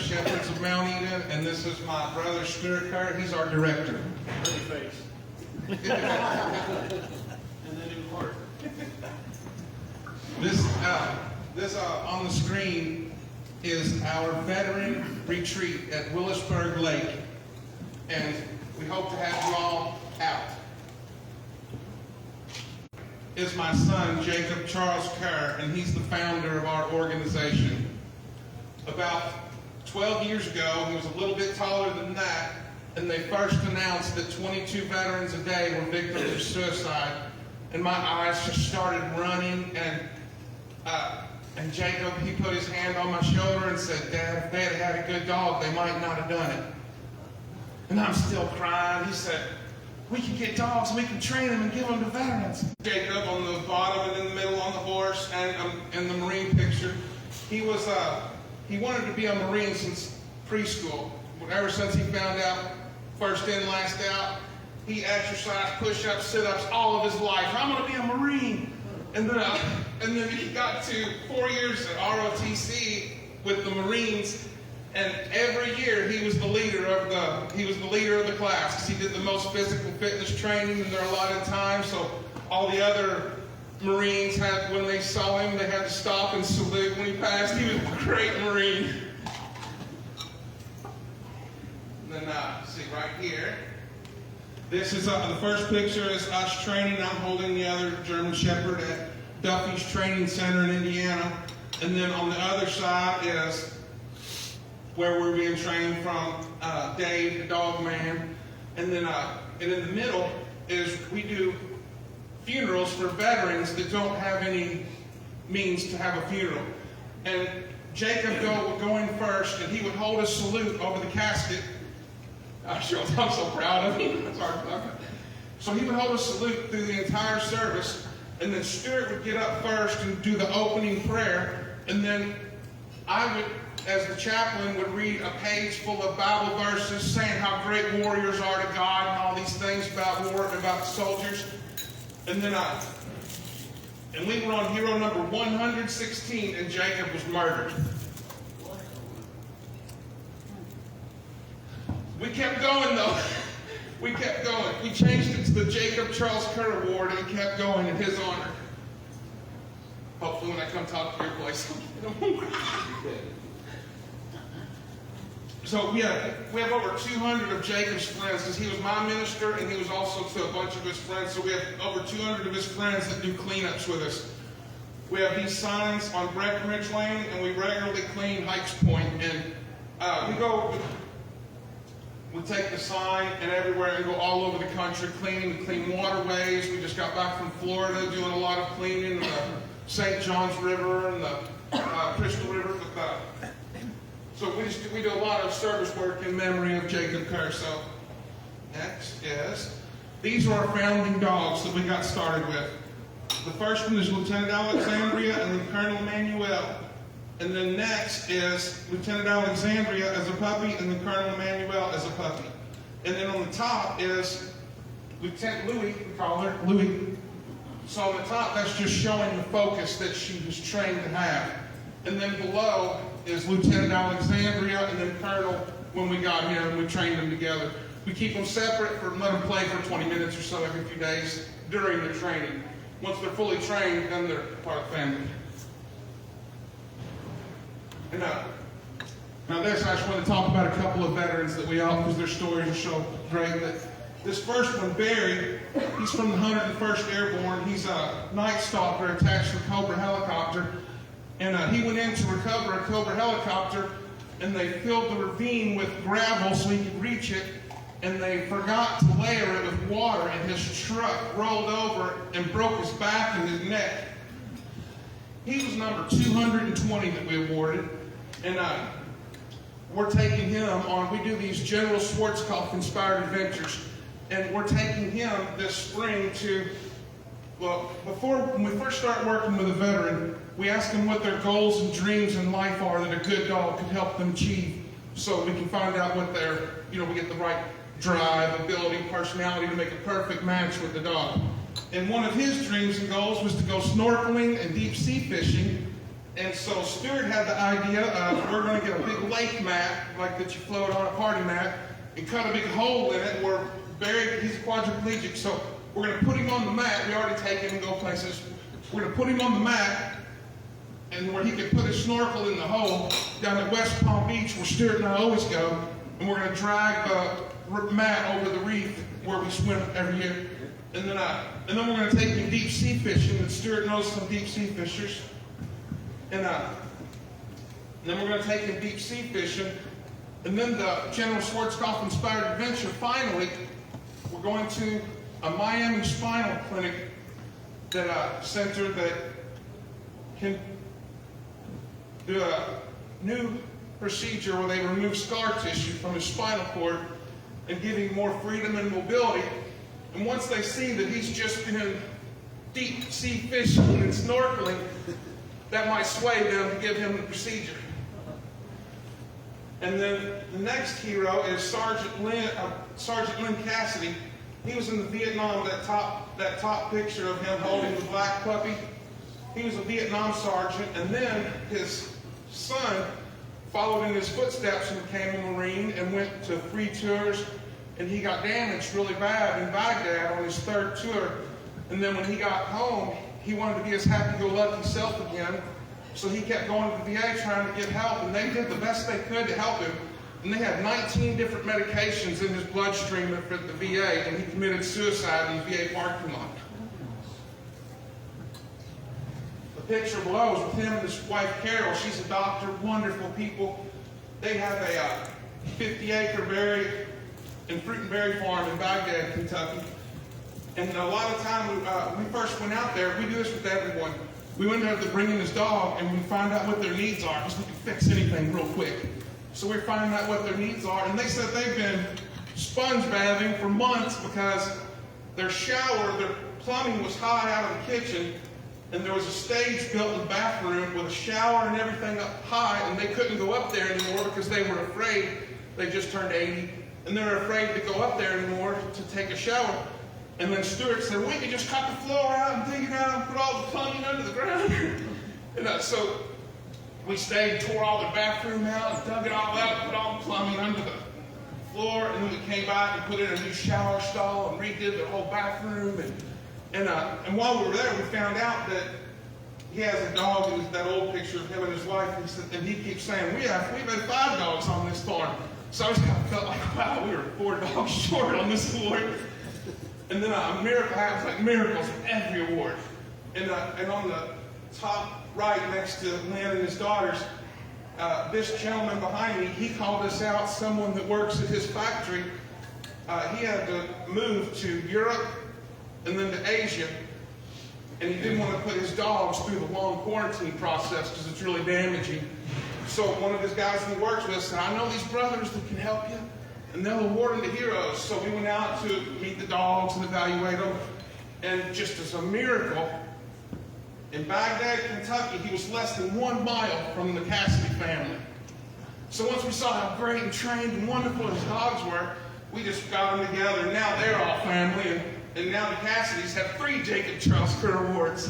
Shepherds of Mount Eden, and this is my brother Stuart Kerr. He's our director. Pretty face. And then in heart. This on the screen is our veteran retreat at Willisburg Lake, and we hope to have you all out. Is my son Jacob Charles Kerr, and he's the founder of our organization. About 12 years ago, he was a little bit taller than that, and they first announced that 22 veterans a day were victims of suicide, and my eyes just started running, and Jacob, he put his hand on my shoulder and said, "Dad, if they had had a good dog, they might not have done it." And I'm still crying. He said, "We can get dogs, we can train them and give them to veterans." Jacob on the bottom and in the middle on the horse, and in the Marine picture, he wanted to be a Marine since preschool. Ever since he found out, first in, last out, he exercised push-ups, sit-ups all of his life. I'm going to be a Marine. And then he got to 4 years at ROTC with the Marines, and every year he was the leader of the class because he did the most physical fitness training in their allotted time. So all the other Marines had, when they saw him, they had to stop and salute when he passed. He was a great Marine. And then see right here. This is the first picture is us training. I'm holding the other German Shepherd at Duffy's Training Center in Indiana. And then on the other side is where we're being trained from Dave, the dog man. And then and in the middle is we do funerals for veterans that don't have any means to have a funeral. And Jacob would go in first, and he would hold a salute over the casket. I'm so proud of him. So he would hold a salute through the entire service, and then Stuart would get up first and do the opening prayer, and then I would, as the chaplain, would read a page full of Bible verses saying how great warriors are to God and all these things about war and about the soldiers. And then and we were on hero number 116, and Jacob was murdered. We kept going, though. We kept going. We changed it to the Jacob Charles Kerr Award and kept going in his honor. Hopefully when I come talk to your place. So we have over 200 of Jacob's friends, because he was my minister and he was also to a bunch of his friends. So we have over 200 of his friends that do cleanups with us. We have these signs on Breckenridge Lane, and we regularly clean Hikes Point. And we take the sign and everywhere and go all over the country cleaning. We clean waterways. We just got back from Florida doing a lot of cleaning, the St. Johns River and the Crystal River. So we do a lot of service work in memory of Jacob Kerr. So next is, these are our founding dogs that we got started with. The first one is Lieutenant Alexandria and then Colonel Emmanuel. And then next is Lieutenant Alexandria as a puppy and then Colonel Emmanuel as a puppy. And then on the top is Lieutenant Louis, we call her Louis. So on the top, that's just showing the focus that she was trained to have. And then below is Lieutenant Alexandria and then Colonel when we got here, and we trained them together. We keep them separate let them play for 20 minutes or so every few days during their training. Once they're fully trained, then they're part of the family. And now this, I just want to talk about a couple of veterans that we all, because their stories are so great. This first one, Barry, he's from the 101st Airborne. He's a night stalker attached to a Cobra helicopter. And he went in to recover a Cobra helicopter, and they filled the ravine with gravel so he could reach it, and they forgot to layer it with water, and his truck rolled over and broke his back and his neck. He was number 220 that we awarded, and we're taking him on, we do these General Schwarzkopf inspired adventures, and we're taking him this spring to, well, when we first start working with a veteran, we ask them what their goals and dreams in life are that a good dog could help them achieve, so we can find out what we get the right drive, ability, personality to make a perfect match with the dog. And one of his dreams and goals was to go snorkeling and deep sea fishing And so Stuart had the idea of, we're going to get a big lake mat, like that you float on a party mat, and cut a big hole in it. We're buried, he's a quadriplegic, so we're going to put him on the mat. We already take him and go places. We're going to put him on the mat, and where he can put his snorkel in the hole down at West Palm Beach, where Stuart and I always go, and we're going to drag the mat over the reef where we swim every year. And then we're going to take him deep sea fishing, and Stuart knows some deep sea fishers. And then we're going to take him deep sea fishing. And then the General Schwarzkopf inspired adventure, finally, we're going to a Miami spinal clinic center that can do a new procedure where they remove scar tissue from his spinal cord and give him more freedom and mobility. And once they see that he's just been deep sea fishing and snorkeling, that might sway them to give him the procedure. And then the next hero is Sergeant Lynn Cassidy. He was in the Vietnam, that top picture of him holding the black puppy. He was a Vietnam sergeant, and then his son followed in his footsteps and became a Marine and went to free tours, and he got damaged really bad in Baghdad on his third tour. And then when he got home, he wanted to be his happy-go-lucky self again, so he kept going to the VA trying to get help, and they did the best they could to help him. And they had 19 different medications in his bloodstream at the VA, and he committed suicide in the VA parking lot. The picture below is with him and his wife Carol. She's a doctor, wonderful people. They have a 50-acre berry and fruit and berry farm in Baghdad, Kentucky. And a lot of time, when we first went out there, we do this with everyone. We went there to bring in his dog, and we find out what their needs are, because we can fix anything real quick. So we're finding out what their needs are, and they said they've been sponge bathing for months because their plumbing was high out of the kitchen, and there was a stage built in the bathroom with a shower and everything up high, and they couldn't go up there anymore because they were afraid. They just turned 80, and they were afraid to go up there anymore to take a shower. And then Stuart said, we could just cut the floor out and dig it out and put all the plumbing under the ground. And so we stayed, tore all the bathroom out, dug it all out, put all the plumbing under the floor, and then we came back and put in a new shower stall and redid the whole bathroom. And while we were there, we found out that he has a dog. It was that old picture of him and his wife. And he said, and he keeps saying, we've had 5 dogs on this farm. So I just kind of felt like, wow, we were 4 dogs short on this award. And then a miracle happens, like miracles with every award. And on the top right, next to Lynn and his daughters, this gentleman behind me, he called us out, someone that works at his factory. He had to move to Europe and then to Asia, and he didn't want to put his dogs through the long quarantine process because it's really damaging. So one of his guys who works with us said, I know these brothers that can help you, and they'll award them to heroes. So we went out to meet the dogs and evaluate them, and just as a miracle, in Baghdad, Kentucky, he was less than 1 mile from the Cassidy family. So once we saw how great and trained and wonderful his dogs were, we just got them together, and now they're all family, and now the Cassidys have 3 Jacob Charles Critter Awards.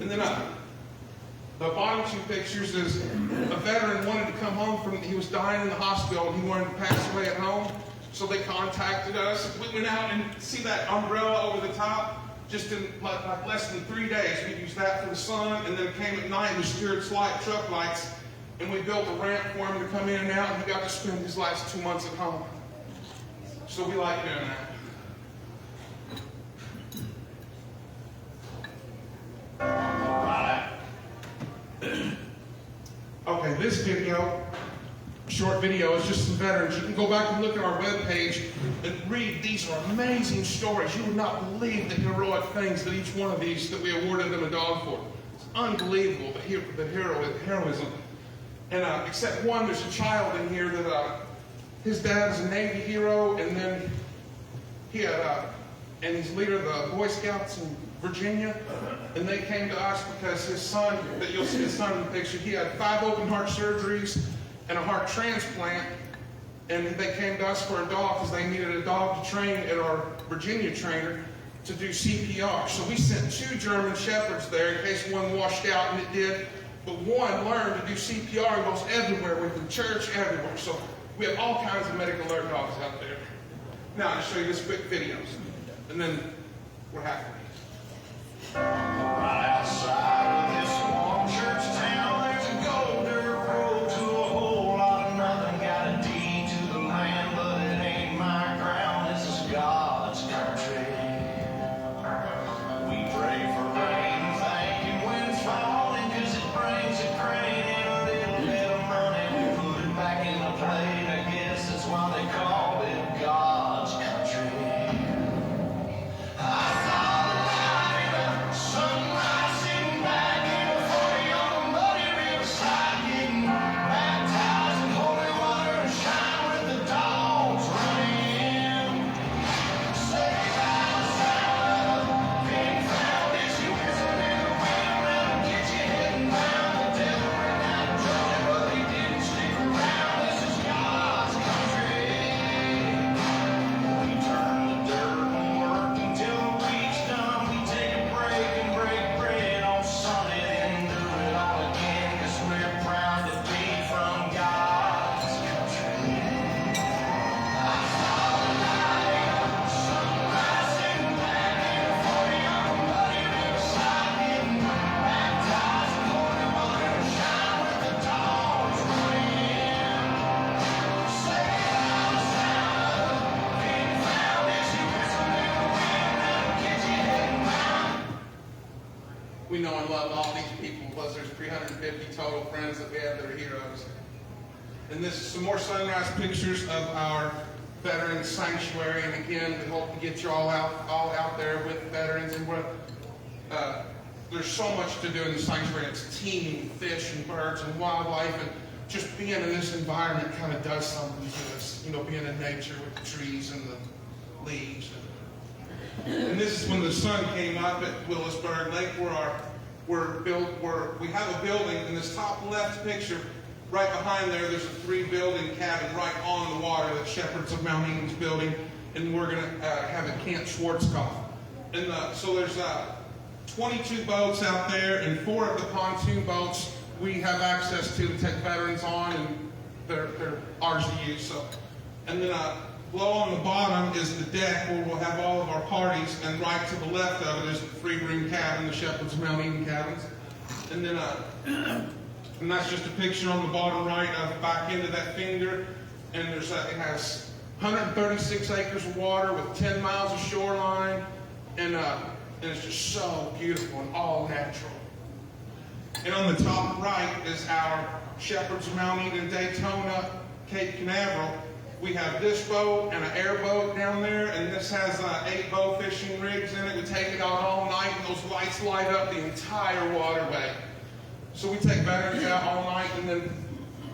And then the bottom 2 pictures is a veteran wanted to come home he was dying in the hospital, and he wanted to pass away at home, so they contacted us. We went out and see that umbrella over the top. Just in like less than 3 days, we used that for the sun, and then it came at night with Stuart's truck lights, and we built a ramp for him to come in and out, and he got to spend his last 2 months at home. So we like doing that. Okay, this short video is just some veterans. You can go back and look at our webpage and read. These are amazing stories. You would not believe the heroic things that each one of these that we awarded them a dog for. It's unbelievable, the heroism. And except one, there's a child in here that his dad is a Navy hero, and then and he's leader of the Boy Scouts in Virginia, and they came to us because his son, that you'll see his son in the picture, he had 5 open heart surgeries and a heart transplant, and they came to us for a dog because they needed a dog to train at our Virginia trainer. to do CPR. So we sent 2 German Shepherds there in case one washed out, and it did. But one learned to do CPR and goes everywhere, within church, everywhere. So we have all kinds of medical alert dogs out there. Now I'll show you this quick video, and then we're halfway. Right outside of this small church town, there's a gold dirt road to a whole lot of nothing. Got a deed to the land, but it ain't my ground. This is God's country. We pray for rain, thanking when it's falling, 'cause it brings a crane and a little bit of money. We put it back in the plate. I guess that's why they call it God's country. I saw the light in the sunrise, sitting back in a 40 on the muddy riverside, getting baptized in holy water and shine with the dogs running. Saved by the sound of a pin found as you whistle in the wind, rather get you heading down. The devil ran out of Georgia, but he didn't stick around. This is God's country. We turn the dirt and work until the week's done. We take a break and break bread on Sunday, then do it all again, 'cause we're proud to be from God's country. I saw the light of the sunrise, sitting back in a 40 on the muddy riverside, getting baptized in holy water and shine with the dogs running. Saved by the sound of a pin found as you whistle in the wind, that'll get you heading down. We know and love all these people, plus there's 350 total friends that we have that are heroes. And this is some more sunrise pictures of our Veterans Sanctuary. And again, we hope to get you all out there with veterans. And there's so much to do in the sanctuary. It's teeming with fish and birds and wildlife, and just being in this environment kind of does something to us. You know, being in nature with the trees and the leaves. And this is when the sun came up at Willisburg Lake, where we have a building. In this top left picture, right behind there, there's a 3-building cabin right on the water that Shepherds of Mount Eden's building, and we're going to have it Camp Schwarzkopf. And so there's 22 boats out there, and 4 of the pontoon boats we have access to take veterans on, and they're ours to use. So, and then below on the bottom is the deck where we'll have all of our parties, and right to the left of it is the 3-room cabin, the Shepherds of Mount Eden cabins. And then, and that's just a picture on the bottom right of back into that finger. And it has 136 acres of water with 10 miles of shoreline, and it's just so beautiful and all natural. And on the top right is our Shepherds of Mount Eden Daytona Cape Canaveral. We have this boat and an airboat down there, and this has 8 bow fishing rigs in it. We take it out all night, and those lights light up the entire waterway. So we take veterans out all night, and then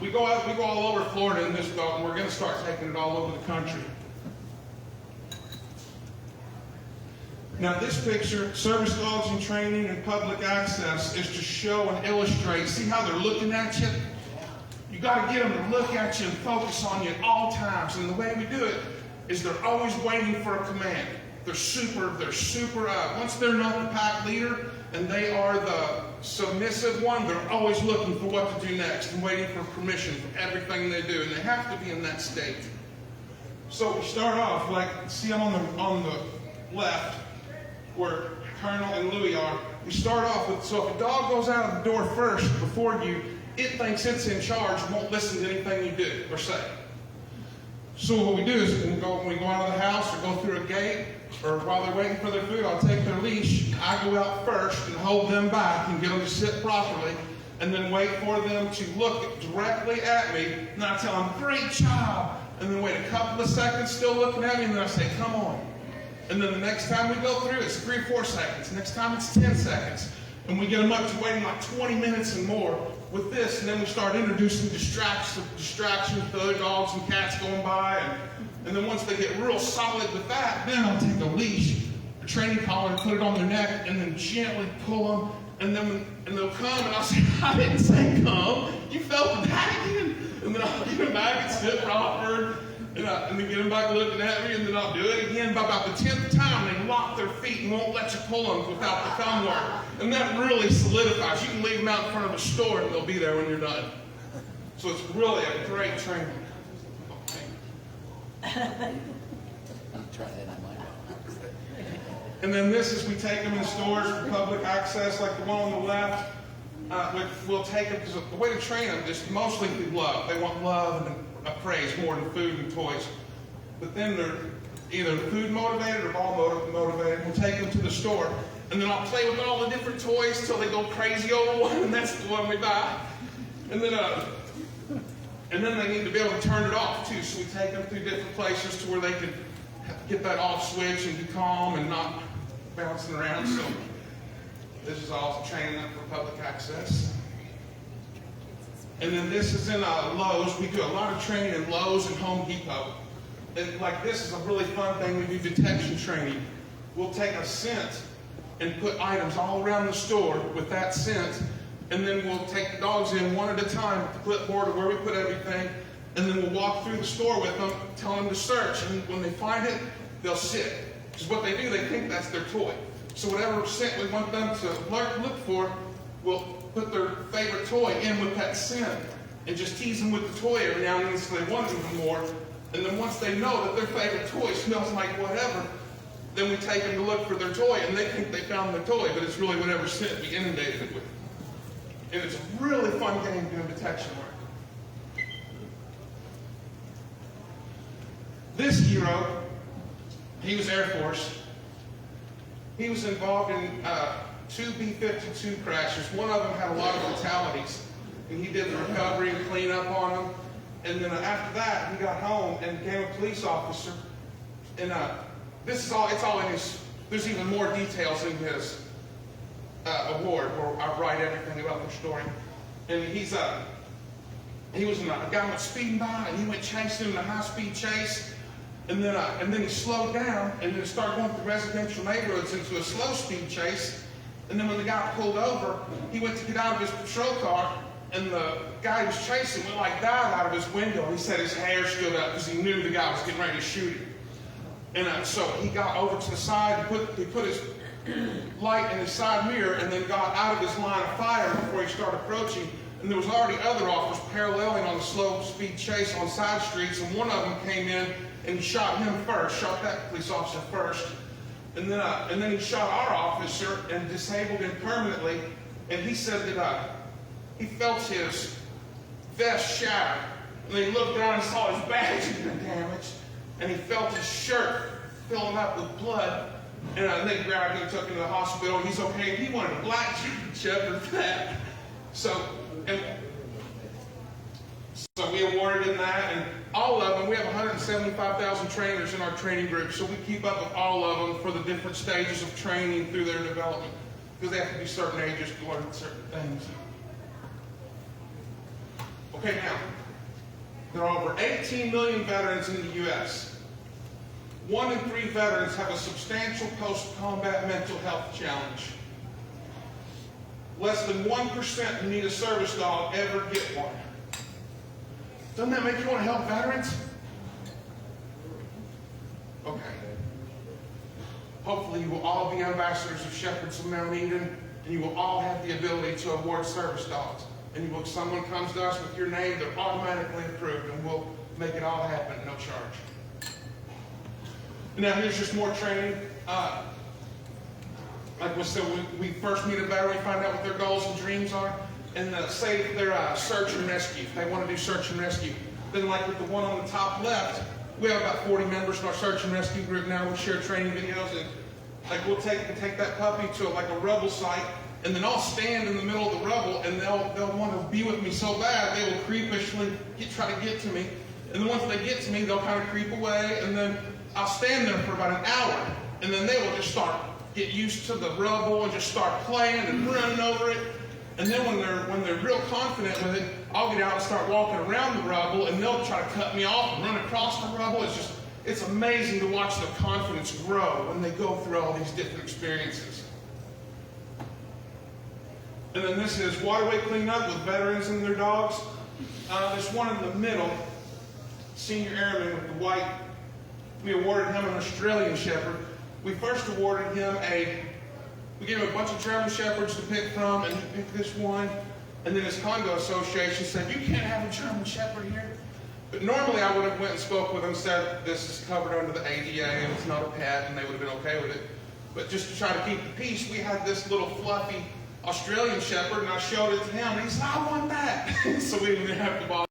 we go all over Florida in this boat, and we're going to start taking it all over the country. Now this picture, service dogs in training and public access, is to show and illustrate. See how they're looking at you? You got to get them to look at you and focus on you at all times. And the way we do it is they're always waiting for a command. They're super, once they're not the pack leader and they are the submissive one, they're always looking for what to do next and waiting for permission for everything they do. And they have to be in that state. So we start off, like, see on the left where Colonel and Louis are. We start off with, so if a dog goes out of the door first before you, it thinks it's in charge and won't listen to anything you do or say. So what we do is when we go out of the house or go through a gate, or while they're waiting for their food, I'll take their leash. I go out first and hold them back and get them to sit properly, and then wait for them to look directly at me, and I tell them, great job, and then wait a couple of seconds still looking at me, and then I say, come on. And then the next time we go through, it's 3 or 4 seconds. Next time it's 10 seconds. And we get them up to waiting like 20 minutes and more with this, and then we start introducing distractions to other dogs and cats going by, and then once they get real solid with that, then I'll take a leash, a training collar, and put it on their neck, and then gently pull them, and they'll come, and I'll say, I didn't say come, you felt that again, and then I'll get them back and sit proper, And they get them back looking at me, and then I'll do it again. By about the 10th time, they lock their feet and won't let you pull them without the thumb work. And that really solidifies. You can leave them out in front of a store, and they'll be there when you're done. So it's really a great training. Okay. And then this is, we take them in stores for public access, like the one on the left. We'll take them, because the way to train them is mostly through love. They want love and praise more than food and toys. But then they're either food motivated or ball motivated. We'll take them to the store, and then I'll play with all the different toys till they go crazy over one, and that's the one we buy. And then they need to be able to turn it off too. So we take them through different places to where they can get that off switch and be calm and not bouncing around. So this is all training them for public access. And then this is in Lowe's. We do a lot of training in Lowe's and Home Depot. And like this is a really fun thing. We do detection training. We'll take a scent and put items all around the store with that scent. And then we'll take the dogs in one at a time with the clipboard of where we put everything. And then we'll walk through the store with them, tell them to search. And when they find it, they'll sit. Because what they do, they think that's their toy. So whatever scent we want them to look for, we'll put their favorite toy in with that scent and just tease them with the toy every now and then so they want it even more. And then once they know that their favorite toy smells like whatever, then we take them to look for their toy, and they think they found their toy, but it's really whatever scent we inundated it with. And it's a really fun game doing detection work. This hero, he was Air Force. He was involved in 2 B-52 crashes. One of them had a lot of fatalities, and he did the recovery and clean up on them. And then after that, he got home and became a police officer. And this is all, it's all in his, there's even more details in his award where I write everything about the story. And he was a guy went speeding by, and he went chasing him in a high-speed chase. And then he slowed down, and then started going through residential neighborhoods into a slow speed chase. And then when the guy pulled over, he went to get out of his patrol car, and the guy he was chasing went like that out of his window. He said his hair stood up because he knew the guy was getting ready to shoot him. And so he got over to the side, he put his light in his side mirror, and then got out of his line of fire before he started approaching. And there was already other officers paralleling on the slow speed chase on side streets, and one of them came in and he shot him first, shot that police officer first. And then he shot our officer and disabled him permanently. And he said that he felt his vest shatter. And then he looked down and saw his badge had been damaged. And he felt his shirt filling up with blood. And they grabbed him and took him to the hospital. And he's okay. And he wanted a black shepherd for that. So we awarded him that, and all of them, we have 175,000 trainers in our training group, so we keep up with all of them for the different stages of training through their development, because they have to be certain ages to learn certain things. Okay, now, there are over 18 million veterans in the U.S. 1 in 3 veterans have a substantial post-combat mental health challenge. Less than 1% who need a service dog ever get one. Doesn't that make you want to help veterans? Okay. Hopefully you will all be ambassadors of Shepherds of Mount Eden, and you will all have the ability to award service dogs. And if someone comes to us with your name, they're automatically approved, and we'll make it all happen, no charge. Now here's just more training. Like we said, we first meet a veteran, we find out what their goals and dreams are. And say they're search and rescue. If they want to do search and rescue. Then like with the one on the top left, we have about 40 members in our search and rescue group now. We share training videos, and like we'll take that puppy to like a rubble site, and then I'll stand in the middle of the rubble, and they'll want to be with me so bad they will creepishly try to get to me. And then once they get to me, they'll kind of creep away, and then I'll stand there for about an hour, and then they will just get used to the rubble and just start playing and running over it. And then when they're real confident with it, I'll get out and start walking around the rubble, and they'll try to cut me off and run across the rubble. It's amazing to watch their confidence grow when they go through all these different experiences. And then this is waterway cleanup with veterans and their dogs. There's one in the middle. senior airman with the white. We awarded him an Australian Shepherd. We first awarded him we gave him a bunch of German Shepherds to pick from, and he picked this one. And then his condo association said, you can't have a German Shepherd here. But normally I would have went and spoke with them, said this is covered under the ADA and it's not a pet, and they would have been okay with it. But just to try to keep the peace, we had this little fluffy Australian Shepherd, and I showed it to him, and he said, I want that. So we didn't have to bother.